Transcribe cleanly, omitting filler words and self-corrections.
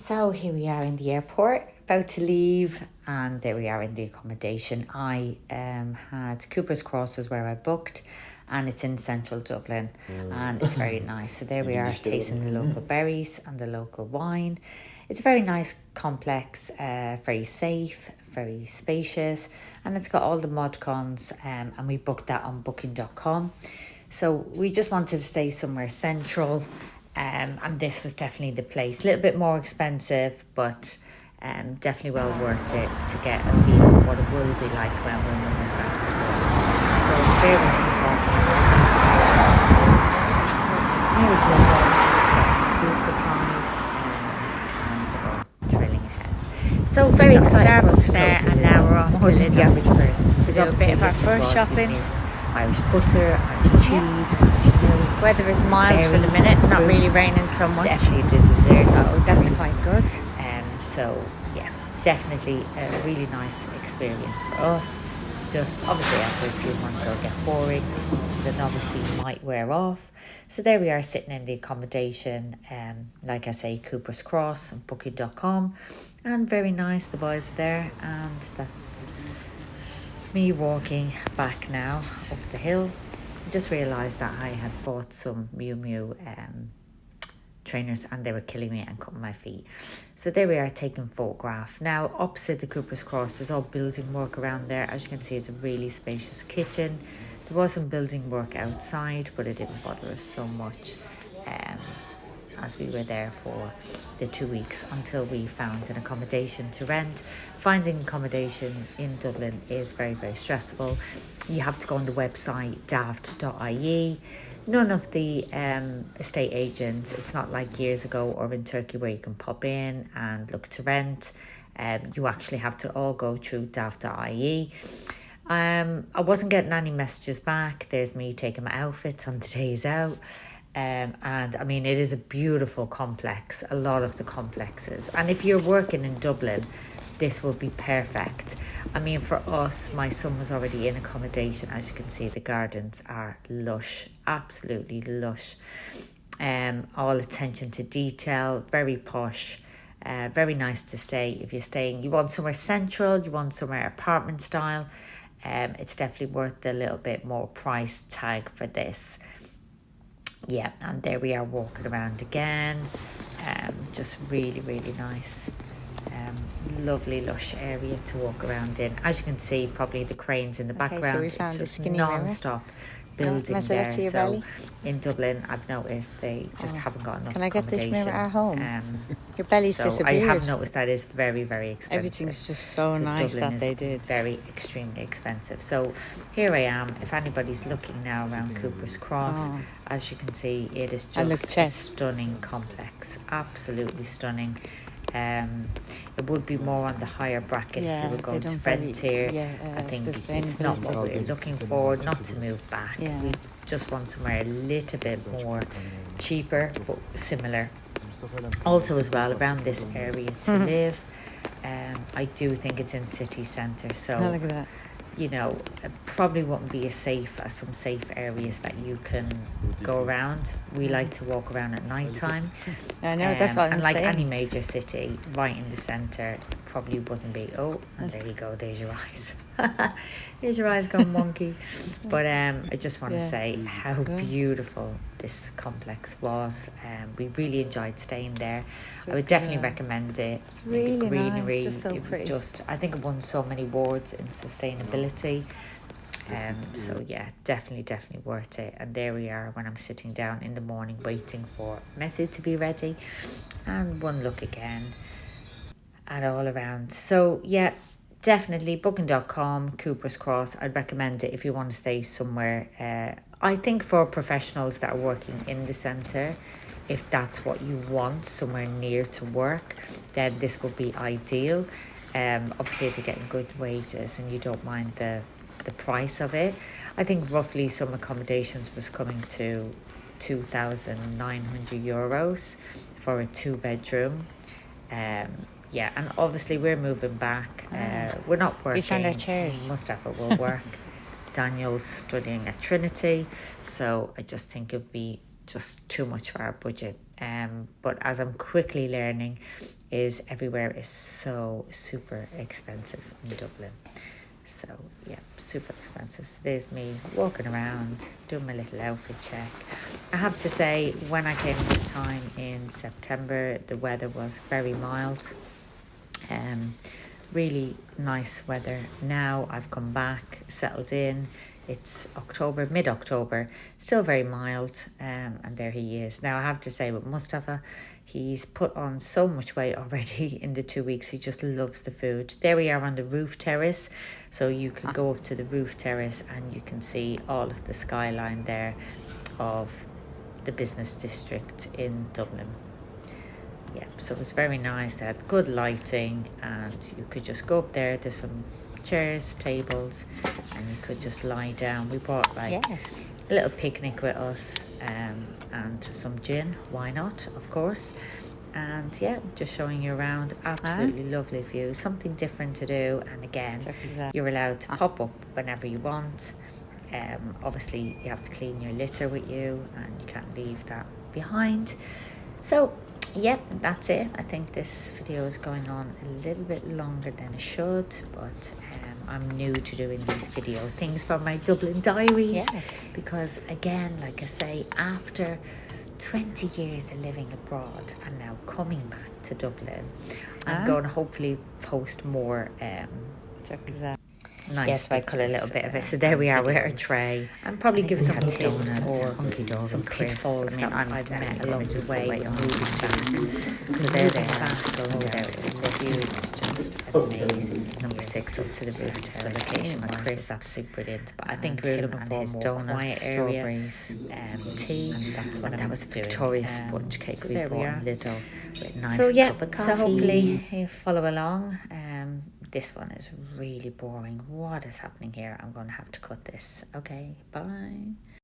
So here we are in the airport, about to leave, and there we are in the accommodation. I had Cooper's Cross is where I booked, and it's in central Dublin, and it's very nice. So there we are, tasting the local berries and the local wine. It's a very nice complex, very safe, very spacious, and it's got all the mod cons, and we booked that on booking.com. So we just wanted to stay somewhere central, and this was definitely the place. A little bit more expensive, but definitely well worth it to get a feel of what it will be like when we're moving back for good. So bear with me here's Linda to get some food supplies, and they're all trailing ahead. So very excited for us to there, go to and now we're off more to than the Lidl average person. to do a bit of our first shopping. Irish butter, Irish cheese, Irish milk. Weather is mild for the minute, not really raining so much. Definitely the dessert. So that's quite good. So yeah, definitely a really nice experience for us. Just obviously after a few months it'll get boring, the novelty might wear off. So there we are sitting in the accommodation, like I say, Cooper's Cross and booking.com, and very nice, the boys are there, and that's me walking back now up the hill. I just realised that I had bought some Miu Miu trainers, and they were killing me and cutting my feet. So there we are taking photograph. Now opposite the Cooper's Cross, there's all building work around there. As you can see, it's a really spacious kitchen. There was some building work outside, but it didn't bother us so much as we were there for the 2 weeks until we found an accommodation to rent. Finding accommodation in Dublin is very, very stressful. You have to go on the website daft.ie. None of the estate agents, it's not like years ago or in Turkey where you can pop in and look to rent. You actually have to all go through daft.ie. I wasn't getting any messages back. There's me taking my outfits on the days out. And I mean, it is a beautiful complex, a lot of the complexes. And if you're working in Dublin, this will be perfect. I mean, for us, my son was already in accommodation. As you can see, the gardens are lush, absolutely lush. All attention to detail, very posh, very nice to stay. If you're staying, you want somewhere central, you want somewhere apartment style, it's definitely worth the little bit more price tag for this. Yeah, and there we are walking around again. Just really, really nice. Lovely lush area to walk around in. As you can see, probably the cranes in the background. So we found it's just a non-stop building there. So belly? in Dublin, I've noticed they just haven't got enough Can I get this accommodation. mirror at home? Your belly's So disappeared. I have noticed that is very, very expensive. Everything's just so nice Dublin that they did. Very extremely expensive. So here I am. If anybody's looking now around Cooper's Cross, as you can see, it is just a stunning complex. Absolutely stunning. It would be more on the higher bracket if you were going to rent here. I think it's not what we're looking for, not to move back. We just want somewhere a little bit more cheaper but similar. Also as well, around this area to live, I do think it's in city centre, so look at that. You know, it probably wouldn't be as safe as some safe areas that you can go around. We like to walk around at night time. I know, that's what I'm saying. And like saying. any major city, right in the centre, probably wouldn't be. Oh, and there you go, there's your eyes. There's your eyes gone wonky. But I just want to say how beautiful this complex was. We really enjoyed staying there. I would definitely recommend it. It's really the greenery, nice, just so pretty. I think it won so many awards in sustainability. So yeah, definitely worth it. And there we are when I'm sitting down in the morning waiting for Mesut to be ready, and one look again at all around. So yeah, definitely booking.com, Cooper's Cross. I'd recommend it if you want to stay somewhere. I think for professionals that are working in the centre, if that's what you want, somewhere near to work, then this will be ideal. Obviously if you're getting good wages and you don't mind the price of it. I think roughly some accommodations was coming to €2,900 for a 2-bedroom. Yeah, and obviously we're moving back. We're not working. We found our chairs. Mustafa will work. Daniel's studying at Trinity, so I just think it'd be just too much for our budget. But as I'm quickly learning, is everywhere is so super expensive in Dublin. So yeah, super expensive. So there's me walking around, doing my little outfit check. I have to say, when I came this time in September, the weather was very mild. Really nice weather. Now I've come back, settled in. It's October, mid-October, still very mild, and there he is. Now I have to say, with Mustafa, he's put on so much weight already in the 2 weeks. He just loves the food. There we are on the roof terrace, so you could go up to the roof terrace and you can see all of the skyline there of the business district in Dublin. Yeah, so it was very nice. They had good lighting, and you could just go up there. There's some chairs, tables, and you could just lie down. We brought like a little picnic with us, and some gin. Why not? Of course. And yeah, just showing you around. Absolutely lovely view. Something different to do. And again, you're allowed to pop up whenever you want. Obviously, you have to clean your litter with you, and you can't leave that behind. So yep, that's it. I think this video is going on a little bit longer than it should, but I'm new to doing these video things for my Dublin diaries, because again, like I say, after 20 years of living abroad and now coming back to Dublin, I'm going to hopefully post more nice. Yes, I cut a little bit of it. So there we are with our tray, and probably give some tips or some pitfalls that I've met along the way of moving back. So there they are, going there. The view is just amazing. Number 6 up to the roof terrace. Location with Chris, absolutely brilliant. But I think we're looking for more quiet area, tea, and that's what that was a Victoria sponge cake. So we bought a little nice cup of coffee. So hopefully you follow along. This one is really boring. What is happening here? I'm going to have to cut this. Okay, bye.